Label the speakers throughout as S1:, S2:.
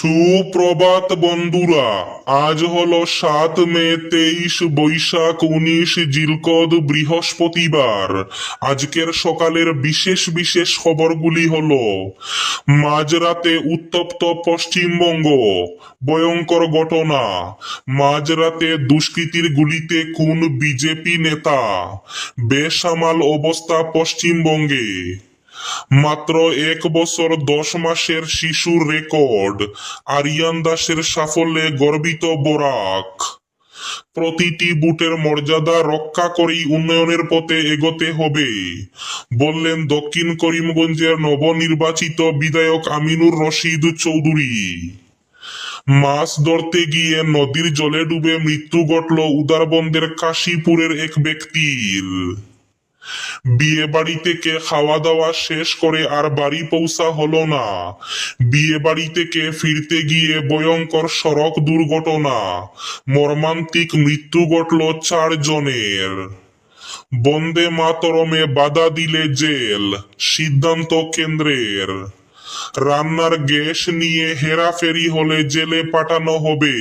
S1: সুপ্রভাত বন্ধুরা। আজ হলো 7 মে, 23 বৈশাখ, 19 জিলকদ, বৃহস্পতিবার। আজকের সকালের বিশেষ বিশেষ খবরগুলি হলো: মাঝরাতে উত্তপ্ত পশ্চিমবঙ্গ, ভয়ঙ্কর ঘটনা। মাঝরাতে দুষ্কৃতীর গুলিতে খুন বিজেপি নেতা, বেসামাল অবস্থা পশ্চিমবঙ্গে। মাত্র 1 বছর 10 মাসের শিশুর রেকর্ড, আরিয়ান দাসের সাফল্যে গর্বিত বরাক। প্রতিটি বুটের মর্যাদা রক্ষা করেই উন্নয়নের পথে এগোতে হবে, বললেন দক্ষিণ করিমগঞ্জের নবনির্বাচিত বিধায়ক আমিনুর রশিদ চৌধুরী। মাছ ধরতে গিয়ে নদীর জলে ডুবে মৃত্যু ঘটল উদারবন্দের কাশীপুরের এক ব্যক্তির। বিয়ে বাড়ি থেকে খাওয়া দাওয়া শেষ করে আর বাড়ি পৌঁছা হলো না, বিয়ে বাড়ি থেকে ফিরতে গিয়ে ভয়ঙ্কর সড়ক দুর্ঘটনা, মর্মান্তিক মৃত্যু ঘটল 4 জনের। বন্দে মাতরমে বাধা দিলে জেল, সিদ্ধান্ত কেন্দ্রের। রান্নার গ্যাস নিয়ে হেরাফেরি হলে জেলে পাঠানো হবে,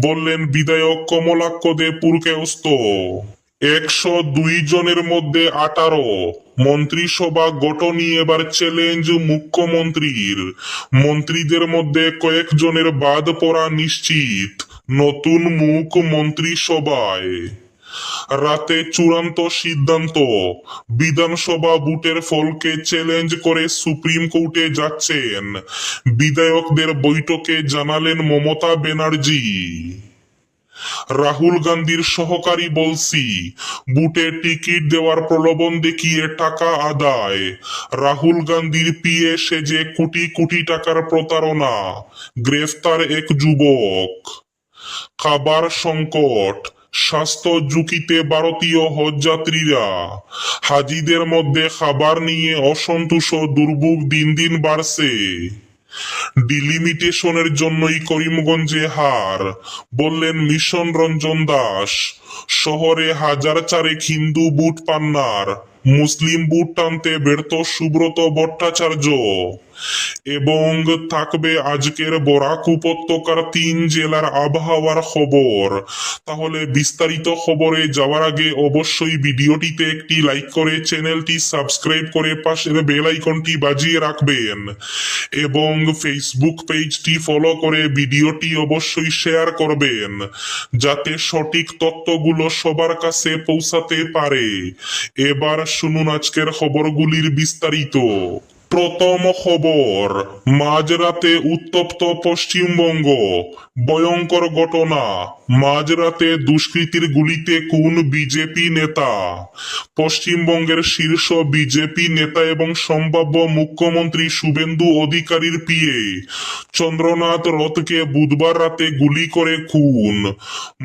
S1: বললেন বিধায়ক কমলাক্ষ দে পুরকায়স্থ। 102 জনের মধ্যে 18 মন্ত্রিসভা গঠনই এবার চ্যালেঞ্জ মুখ্যমন্ত্রীর। মন্ত্রীদের মধ্যে কয়েকজনের বাদ পড়া নিশ্চিত, নতুন মুখ মন্ত্রিসভায়। রাতে চূড়ান্ত সিদ্ধান্ত, বিধানসভা ভোটের ফলকে চ্যালেঞ্জ করে সুপ্রিম কোর্টে যাচ্ছেন, বিধায়কদের বৈঠকে জানালেন মমতা ব্যানার্জি। রাহুল গান্ধীর সহকারী বলছি, বুটে টিকিট দেওয়ার প্রলোভন দেখিয়ে টাকা আদায়। রাহুল গান্ধীর পিএ সেজে কোটি কোটি টাকার প্রতারণা, গ্রেফতার এক যুবক। খাবার সংকট, স্বাস্থ্য ঝুঁকিতে ভারতীয় হজযাত্রীরা। হাজিদের মধ্যে খাবার নিয়ে অসন্তোষ, দুর্ভোগ দিন দিন বাড়ছে। ডিলিমিটেশনের জন্যই করিমগঞ্জে হার, বললেন মিশন রঞ্জন দাস। শহরে 1004 হিন্দু বুট পান্নার, মুসলিম বুট টানতে ব্যর্থ সুব্রত ভট্টাচার্য। এবং থাকবে আজকের বরাক উপত্যকার 3 জেলার আবহাওয়ার খবর। তাহলে বিস্তারিত খবরে যাওয়ার আগে অবশ্যই ভিডিওটিতে একটি লাইক করে চ্যানেলটি সাবস্ক্রাইব করে পাশের বেল আইকনটি বাজিয়ে রাখবেন, এবং ফেসবুক পেজটি ফলো করে ভিডিওটি অবশ্যই শেয়ার করবেন, যাতে সঠিক তথ্যগুলো সবার কাছে পৌঁছাতে পারে। এবার শুনুন আজকের খবরগুলির বিস্তারিত। প্রথম খবর, মাঝরাতে উত্তপ্ত পশ্চিমবঙ্গ, ভয়ঙ্কর ঘটনা। মাঝরাতে দুষ্কৃতীর গুলিতে খুন বিজেপি নেতা। পশ্চিমবঙ্গের শীর্ষ বিজেপি নেতা এবং সম্ভাব্য মুখ্যমন্ত্রী শুভেন্দু অধিকারীর পিএ চন্দ্রনাথ রথকে বুধবার রাতে গুলি করে খুন।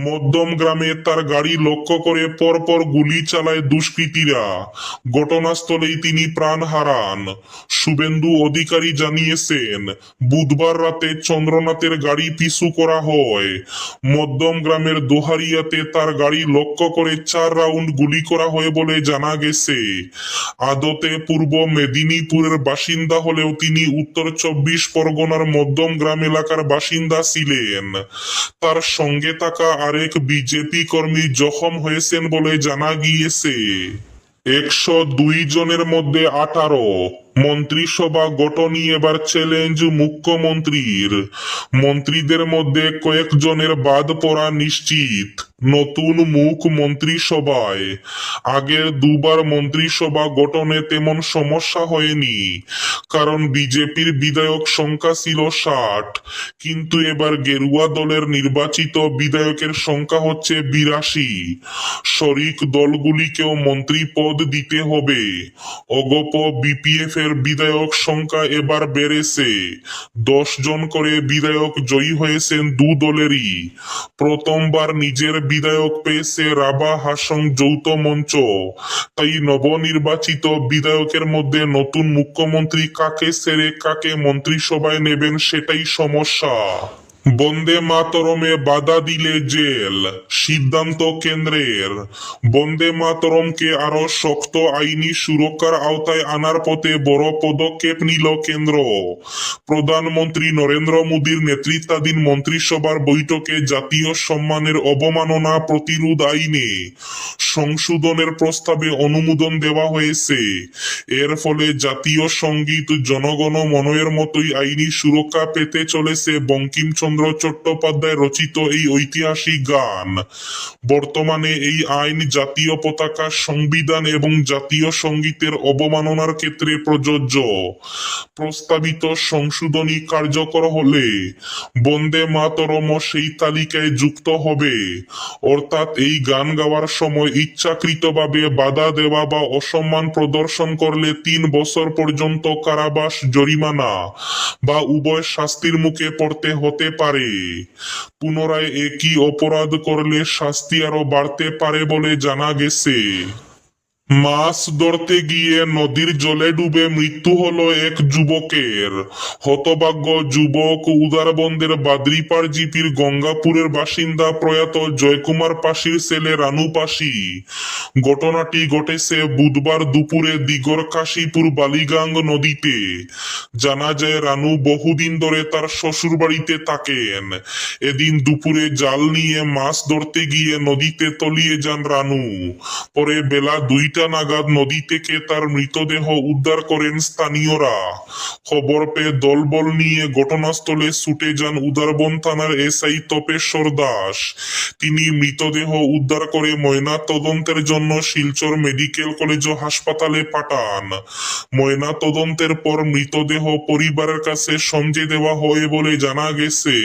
S1: মধ্যম গ্রামে তার গাড়ি লক্ষ্য করে পরপর গুলি চালায় দুষ্কৃতীরা। ঘটনাস্থলেই তিনি প্রাণ হারান। শুভেন্দু অধিকারী জানিয়েছেন, বুধবার রাতে চন্দ্রনাথের গাড়ি পিছু করা হয়। মধ্যম গ্রামের দোহারিয়াতে তার গাড়ি লক্ষ্য করে 4 রাউন্ড গুলি করা হয় বলে জানা গেছে। আদতে পূর্ব মেদিনীপুরের বাসিন্দা হলেও তিনি উত্তর 24 পরগনার মধ্যম গ্রাম এলাকার বাসিন্দা ছিলেন। তার সঙ্গে থাকা আরেক বিজেপি কর্মী জখম হয়েছেন বলে জানা গিয়েছে। 102 জনের মধ্যে 18 মন্ত্রিসভা গঠনই এবার চ্যালেঞ্জ মুখ্যমন্ত্রীর। মন্ত্রীদের মধ্যে কয়েকজনের বাদ পড়া নিশ্চিত, নতুন মুখ মন্ত্রিসভায়। আগের 2বার মন্ত্রিসভা গঠনে তেমন সমস্যা হয়নি, কারণ বিজেপির বিধায়ক সংখ্যা ছিল 60, কিন্তু এবার গেরুয়া দলের নির্বাচিত বিধায়কের সংখ্যা হচ্ছে 82। শরিক দলগুলিকেও মন্ত্রী পদ দিতে হবে। অগপ বিপিএফ এর বিধায়ক সংখ্যা এবার বেড়েছে, 10 জন করে বিধায়ক জয়ী হয়েছেন 2 দলেরই। প্রথমবার নিজের বিধায়ক পেয়েছে রাভা হাসং যৌথ মঞ্চ। তাই নবনির্বাচিত বিধায়কের মধ্যে নতুন মুখ্যমন্ত্রী কাকে ছেড়ে কাকে মন্ত্রিসভায় নেবেন সেটাই সমস্যা। বন্দে মাতরমে বাধা দিলে জেল, সিদ্ধান্ত কেন্দ্রের। বন্দে মাতরমকে আরো শক্ত আইনি সুরক্ষার আওতায় আনার পথে বড় পদক্ষেপ নিল কেন্দ্র। প্রধানমন্ত্রী নরেন্দ্র মোদীর নেতৃত্বাধীন মন্ত্রিসভার বৈঠকে জাতীয় সম্মানের অবমাননা প্রতিরোধ আইনে সংশোধনের প্রস্তাবে অনুমোদন দেওয়া হয়েছে। এর ফলে জাতীয় সঙ্গীত জনগণ মনের মতোই আইনি সুরক্ষা পেতে চলেছে বঙ্কিমচন্দ্র চট্টোপাধ্যায় রচিত এই ঐতিহাসিক গান। বর্তমানে এই আইন জাতীয় পতাকা, সংবিধান এবং জাতীয় সঙ্গীতের অবমাননার ক্ষেত্রে প্রযোজ্য। প্রস্তাবিত সংশোধনী কার্যকর হলে বন্দে মাতরম সেই তালিকায় যুক্ত হবে। অর্থাৎ এই গান গাওয়ার সময় ইচ্ছাকৃতভাবে বাধা দেওয়া বা অসম্মান প্রদর্শন করলে 3 বছর পর্যন্ত কারাবাস, জরিমানা বা উভয় শাস্তির মুখে পড়তে হতে পারে। পুনরায় একই অপরাধ করলে শাস্তি আরো বাড়তে পারে বলে জানা গেছে। মাছ ধরতে গিয়ে নদীর জলে ডুবে মৃত্যু হলো এক যুবকের। হতভাগ্য যুবক উদারবন্দের বাদরিপাড় জিপির গঙ্গাপুরের বাসিন্দা প্রয়াত জয়কুমার পাশির ছেলে রানু পাশি। ঘটনাটি ঘটেছে বুধবার দুপুরে দিগর কাশীপুর বালিগাং নদীতে। জানা যায় রানু বহুদিন ধরে তার শ্বশুর বাড়িতে থাকেন। এদিন দুপুরে জাল নিয়ে মাছ ধরতে গিয়ে নদীতে তলিয়ে যান রানু। পরে বেলা 2টা নাগাদ নদী থেকে তার মৃতদেহ উদ্ধার করেন স্থানীয়রা। খবর পেয়ে দলবল নিয়ে ঘটনাস্থলে ছুটে যান উদারবন থানার এসআই তপেশ্বর দাস। তিনি মৃতদেহ উদ্ধার করে ময়না তদন্তের জন্য শিলচর মেডিকেল কলেজ ও হাসপাতালে পাঠান। ময়না তদন্তের পর মৃতদেহ পরিবারের কাছে সমঝে দেওয়া হয় বলে জানা গেছে।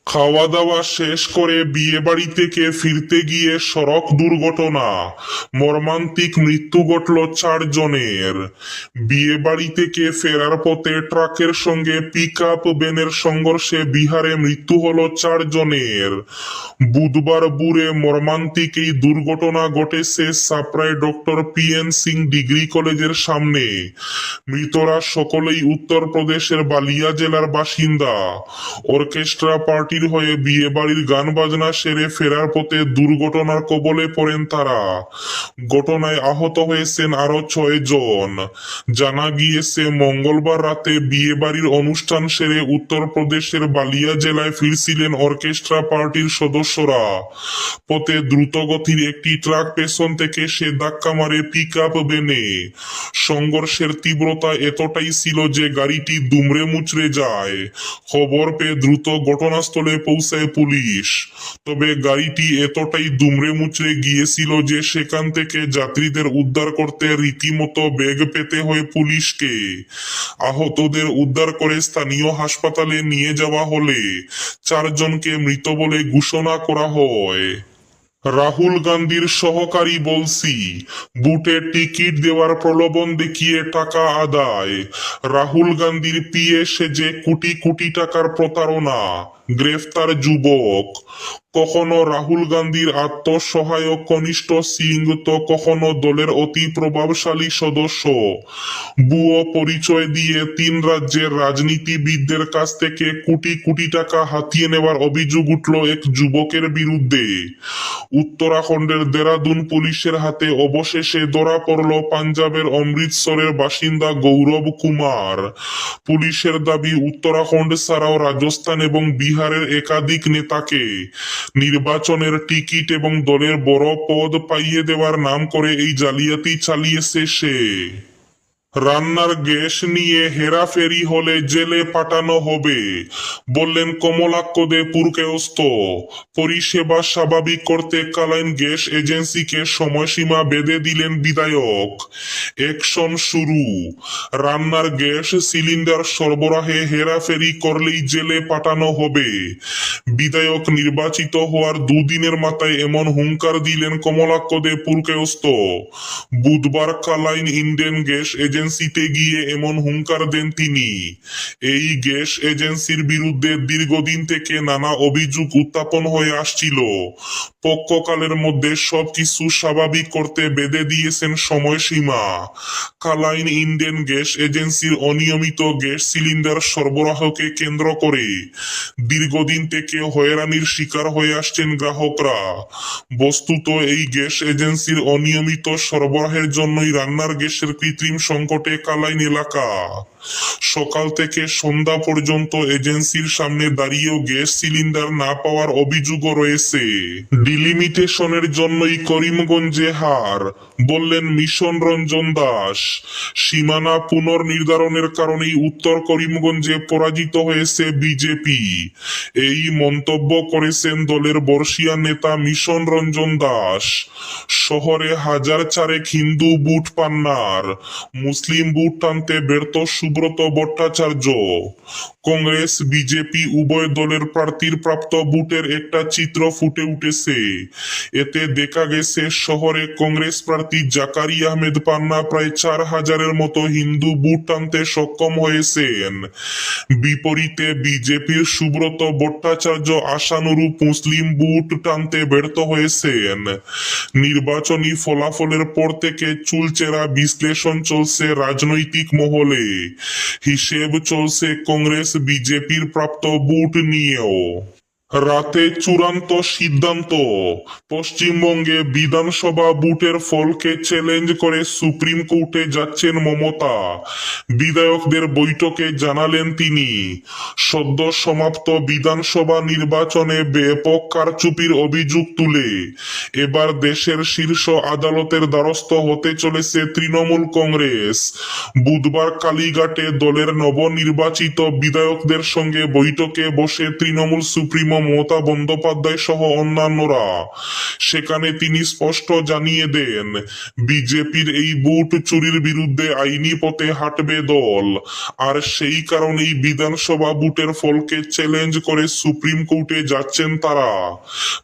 S1: খাওয়া দাওয়া শেষ করে বিয়ে বাড়ি থেকে ফিরতে গিয়ে সড়ক দুর্ঘটনা, মর্মান্তিক মৃত্যু ঘটল 4 জনের। বিয়ে বাড়ি থেকে ফেরার পথে ট্রাকের সঙ্গে পিকআপ ভ্যানের সংঘর্ষে বিহারে মৃত্যু হলো 4 জনের। বুধবার ভোরে মর্মান্তিক এই দুর্ঘটনা ঘটেছে সাপ্রায় ডক্টর PN সিং ডিগ্রি কলেজের সামনে। মৃতরা সকলেই উত্তরপ্রদেশের বালিয়া জেলার বাসিন্দা। অর্কেস্ট্রা পার্টির হয়ে বিয়ে বাড়ির গান বাজনা সেরে ফেরার পথে দুর্ঘটনার কবলে পড়েন তারা। ঘটনায় আহত হয়েছেন আরো 6 জন। জানা গিয়েছে মঙ্গলবার রাতে বিয়ে বাড়ির অনুষ্ঠান সেরে উত্তরপ্রদেশের বালিয়া জেলায় ফিরছিলেন অর্কেস্ট্রা পার্টির সদস্যরা। পথে দ্রুতগতির একটি ট্রাক পেছন থেকে সে ধাক্কা মারে পিকআপ ভ্যানে। সংঘর্ষের তীব্রতা এতটাই ছিল যে গাড়িটি দুমড়ে মুচড়ে যায়। খবর পেয়ে দ্রুত ঘটনাস্থলে পৌঁছায় পুলিশ। তবে গাড়িটি এতটাই দুমড়ে মুচড়ে গিয়েছিল যে সেখান থেকে যাত্রীদের উদ্ধার করতে রীতিমতো বেগ পেতে হয় পুলিশকে। আহতদের উদ্ধার করে স্থানীয় হাসপাতালে নিয়ে যাওয়া হলে 4 জনকে মৃত বলে ঘোষণা করা হয়। রাহুল গান্ধীর সহকারী বলছি, বুটে টিকিট দেওয়ার প্রলোভন দেখিয়ে টাকা আদায়। রাহুল গান্ধীর পিএ সেজে কোটি কোটি টাকার প্রতারণা, গ্রেফতার যুবক। কখনো রাহুল গান্ধীর আত্মসহায়ক কনিষ্ঠ সিং তো কখনো দলের অতি প্রভাবশালী সদস্য। ভুয়ো পরিচয় দিয়ে 3 রাজ্যের রাজনীতিবিদদের কাছ থেকে কোটি কোটি টাকা হাতিয়ে নেওয়ার অভিযোগ উঠল এক যুবকের বিরুদ্ধে। উত্তরাখণ্ডের দেরাদুন পুলিশের হাতে অবশেষে ধরা পড়ল পাঞ্জাবের অমৃতসরের বাসিন্দা গৌরব কুমার। পুলিশের দাবি উত্তরাখণ্ড ছাড়াও রাজস্থান এবং বিহারের একাধিক নেতাকে নির্বাচনের টিকিট এবং দলের বড় পদ পাইয়ে দেওয়ার নাম করে এই জালিয়াতি চালিয়েছে সে। রান্নার গ্যাস নিয়ে হেরাফেরি হলে জেলে পাঠানো হবে, বললেন কমলাক্ষ দে পুরকায়স্থ। পরিষেবা স্বাভাবিক করতে কালাইন গ্যাস এজেন্সিকে সময়সীমা বেঁধে দিলেন বিধায়ক। অ্যাকশন শুরু। রান্নার গ্যাস সিলিন্ডার সরবরাহে হেরাফেরি করলেই জেলে পাঠানো হবে। বিধায়ক নির্বাচিত হওয়ার 2 দিনের মাথায় এমন হুঙ্কার দিলেন কমলাক্ষ দে পুরকায়স্থ। বুধবার কালাইন ইন্ডিয়ান গ্যাস এজেন্সি এজেন্সিতে গিয়ে এমন হুঙ্কার দেন তিনি। এই গ্যাস এজেন্সির বিরুদ্ধে দীর্ঘদিন থেকে নানা অভিযোগ উত্থাপন হয়ে আসছিল। পক্ষকালের মধ্যে সবকিছু স্বাভাবিক করতে বেঁধে দিয়েছেন সময়সীমা। কালাইন ইন্ডিয়ান গ্যাস এজেন্সির অনিয়মিত গ্যাস সিলিন্ডার সরবরাহকে কেন্দ্র করে দীর্ঘদিন থেকে হয়রানির শিকার হয়ে আসছেন গ্রাহকরা। বস্তুত এই গ্যাস এজেন্সির অনিয়মিত সরবরাহের জন্যই রান্নার গ্যাসের কৃত্রিম সংকটে কালাইন এলাকা। সকাল থেকে সন্ধ্যা পর্যন্ত এজেন্সির সামনে দাঁড়িয়েও গ্যাস সিলিন্ডার না পাওয়ার অভিযোগও রয়েছে। ডিলিমিটেশনের জন্যই করিমগঞ্জে হার, বললেন মিশন রঞ্জন দাস। সীমানা পুনর্নির্ধারণের কারণেই উত্তর করিমগঞ্জে পরাজিত হয়েছে বিজেপি। এই মন্তব্য করেছেন দলের বর্ষীয়ান নেতা মিশন রঞ্জন দাস। শহরে হাজার চারেক হিন্দু বুট পান্নার, মুসলিম বুট টানতে ব্যর্থ সুব্রত ভট্টাচার্য। কংগ্রেস বিজেপি উভয় দলের প্রার্থীর প্রাপ্ত বুটের একটা চিত্র ফুটে উঠেছে। এতে দেখা গেছে শহরে কংগ্রেস প্রার্থী জাকারি আহমেদ পান্না প্রায় 4,000-এর মতো হিন্দু বুট টানতে সক্ষম হয়েছেন। বিপরীতে বিজেপির সুব্রত ভট্টাচার্য আশানুরূপ মুসলিম বুট টানতে ব্যর্থ হয়েছেন। নির্বাচনী ফলাফলের পর থেকে চুলচেরা বিশ্লেষণ চলছে রাজনৈতিক মহলে। হিসেব চলছে কংগ্রেস বিজেপির প্রাপ্ত বুট নিয়েও। রাতে চূড়ান্ত সিদ্ধান্ত, পশ্চিমবঙ্গে বিধানসভা বুটের ফলকে চ্যালেঞ্জ করে সুপ্রিম কোর্টে যাচ্ছেন মমতা। বিধায়কদের বৈঠকে জানালেন তিনি, সদ্য সমাপ্ত বিধানসভা নির্বাচনে ব্যাপক কারচুপির অভিযোগ তুলে এবার দেশের শীর্ষ আদালতের দ্বারস্থ হতে চলেছে তৃণমূল কংগ্রেস। বুধবার কালীঘাটে দলের নবনির্বাচিত বিধায়কদের সঙ্গে বৈঠকে বসে তৃণমূল সুপ্রিমো মমতা বন্দ্যোপাধ্যায় সহ অন্যান্যরা। সেখানে তিনি স্পষ্ট জানিয়ে দেন, বিজেপির এই বুট চুরির বিরুদ্ধে আইনি পথে হাঁটবে দল। আর সেই কারণেই বিধানসভা বুটের ফলকে চ্যালেঞ্জ করে সুপ্রিম কোর্টে যাচ্ছেন তারা।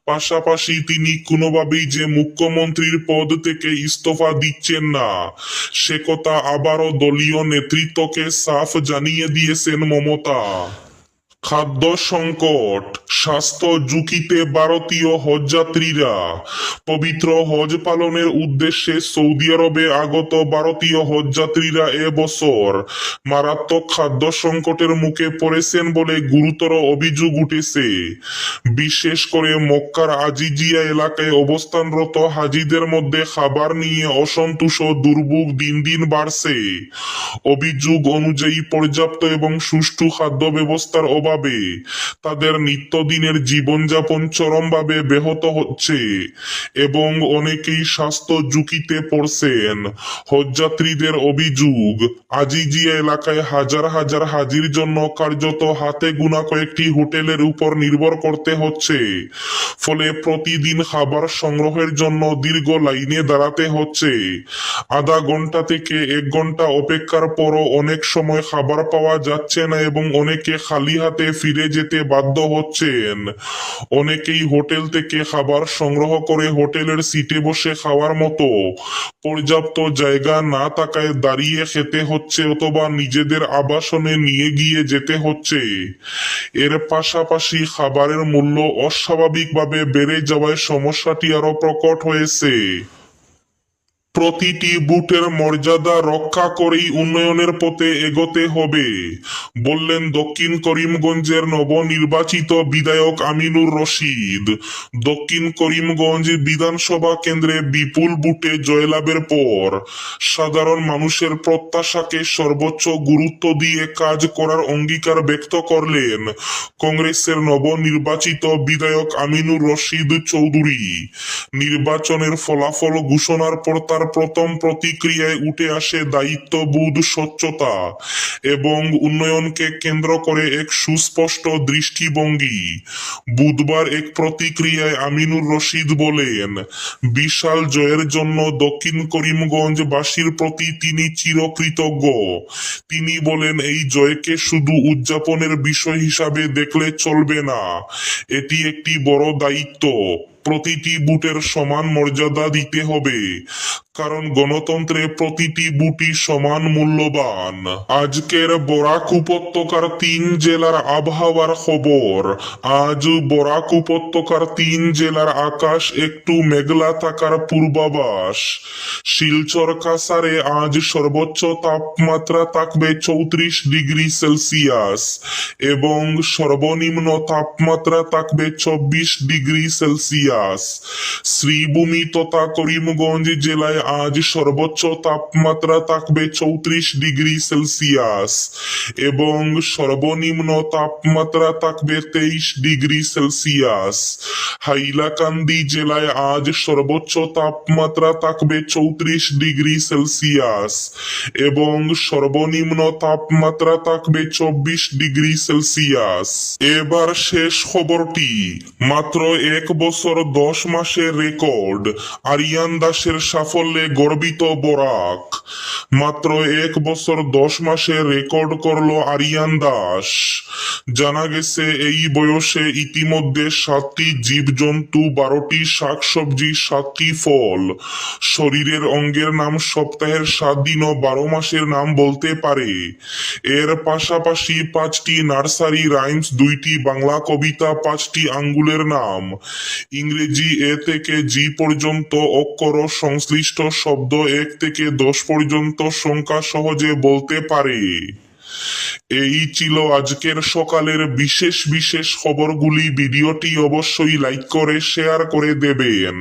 S1: পাশাপাশি তিনি কোনোভাবেই যে মুখ্যমন্ত্রীর পদ থেকে ইস্তফা দিচ্ছেন না, সে কথা আবারও দলীয় নেতৃত্বকে সাফ জানিয়ে দিয়েছেন মমতা। খাদ্য সংকট, স্বাস্থ্য ঝুঁকিতে ভারতীয় হজযাত্রীরা। পবিত্র হজ পালনের উদ্দেশ্যে সৌদি আরবে আগত ভারতীয় হজযাত্রীরা এবছর মারাত্মক খাদ্য সংকটের মুখে পড়েছেন বলে গুরুতর অভিযোগ উঠেছে। বিশেষ করে মক্কার আজিজিয়া এলাকায় অবস্থানরত হাজিদের মধ্যে খাবার নিয়ে অসন্তোষ ও দুর্ভোগ দিন দিন বাড়ছে। অভিযোগ অনুযায়ী পর্যাপ্ত এবং সুষ্ঠু খাদ্য ব্যবস্থার অভাবে তাদের নিত্যদিনের জীবনযাপন চরমভাবে ব্যাহত হচ্ছে এবং অনেকেই স্বাস্থ্য ঝুঁকিতে পড়ছেন। হজযাত্রীদের অভিযোগ, আজিজিয়া এলাকায় হাজার হাজার হাজির জন্য কার্যত হাতে গোনা কয়েকটি হোটেলের উপর নির্ভর করতে হচ্ছে। ফলে প্রতিদিন খাবার সংগ্রহের জন্য দীর্ঘ লাইনে দাঁড়াতে হচ্ছে। আধা ঘন্টা থেকে 1 ঘন্টা অপেক্ষার পরও অনেক সময় খাবার পাওয়া যাচ্ছে না এবং অনেকে খালি হাতে ফিরে যেতে বাধ্য হচ্ছেন। অনেকেই হোটেল থেকে খাবার সংগ্রহ করে হোটেলের সিটে বসে খাওয়ার মতো পর্যাপ্ত জায়গা না থাকায় দাঁড়িয়ে খেতে হচ্ছে অথবা নিজেদের আবাসনে নিয়ে গিয়ে যেতে হচ্ছে। এর পাশাপাশি খাবারের মূল্য অস্বাভাবিকভাবে বেড়ে যাওয়ায় সমস্যাটি আরো প্রকট হয়েছে। প্রতিটি বুটের মর্যাদা রক্ষা করেই উন্নয়নের পথে এগোতে হবে, বললেন দক্ষিণ করিমগঞ্জের নবনির্বাচিত বিধায়ক আমিনুর রশিদ। দক্ষিণ করিমগঞ্জ বিধানসভা কেন্দ্রে বিপুল বুটে জয়লাভের পর সাধারণ মানুষের প্রত্যাশাকে সর্বোচ্চ গুরুত্ব দিয়ে কাজ করার অঙ্গীকার ব্যক্ত করলেন কংগ্রেসের নবনির্বাচিত বিধায়ক আমিনুর রশিদ চৌধুরী। নির্বাচনের ফলাফল ঘোষণার পর তার প্রথম প্রতিক্রিয়ায় উঠে আসে দায়িত্ববোধ, স্বচ্ছতা এবং উন্নয়নকে কেন্দ্র করে এক সুস্পষ্ট দৃষ্টিভঙ্গি। বুধবার এক প্রতিক্রিয়ায় আমিনুর রশিদ বলেন, বিশাল জয়ের জন্য দক্ষিণ করিমগঞ্জ বাসীর প্রতি তিনি চিরকৃতজ্ঞ। তিনি বলেন, এই জয়কে শুধু উদযাপনের বিষয় হিসাবে দেখলে চলবে না, এটি একটি বড় দায়িত্ব। প্রতিটি বুটের সমান মর্যাদা দিতে হবে, কারণ গণতন্ত্রে প্রতিটি বুটি সমান মূল্যবান। আজকের বরাক উপত্যকার 3 জেলার আবহাওয়ার খবর। আজ বরাক উপত্যকার 3 জেলার আকাশ একটু মেঘলা থাকার পূর্বাভাস। শিলচর কাছাড়ে আজ সর্বোচ্চ তাপমাত্রা থাকবে 34 ডিগ্রি সেলসিয়াস এবং সর্বনিম্ন তাপমাত্রা থাকবে 24 ডিগ্রি সেলসিয়াস। শ্রীভূমি তথা করিমগঞ্জ জেলায় আজ সর্বোচ্চ তাপমাত্রা থাকবে 34 ডিগ্রি সেলসিয়াস এবং সর্বনিম্ন তাপমাত্রা থাকবে 23 ডিগ্রি সেলসিয়াস। হাইলাকান্দি জেলায় আজ সর্বোচ্চ তাপমাত্রা থাকবে 34 ডিগ্রি সেলসিয়াস এবং সর্বনিম্ন তাপমাত্রা থাকবে 24 ডিগ্রি সেলসিয়াস। এবার শেষ খবরটি। মাত্র 1 বছর 10 মাসের রেকর্ড, আরিয়ান দাসের সাফল্যে গর্বিত বরাক। মাত্র 1 বছর 10 মাসে রেকর্ড করলো আরিয়ান দাস। জানা গেছে এই বয়সে ইতিমধ্যে 7টি জীবজন্তু, 12টি শাকসবজি, 7টি ফল, শরীরের অঙ্গের নাম, সপ্তাহের 7 দিন ও 12 মাসের নাম বলতে পারে। এর পাশাপাশি 5টি নার্সারি রাইমস, 2টি বাংলা কবিতা, 5টি আঙ্গুলের নাম, ইংরেজি এ থেকে জি পর্যন্ত অক্ষর ও সংশ্লিষ্ট শব্দ 1 থেকে 10 পর্যন্ত সংখ্যা সহজে বলতে পারে। এই ছিল আজকের সকালের বিশেষ বিশেষ খবরগুলি। ভিডিওটি অবশ্যই লাইক করে শেয়ার করে দেবেন।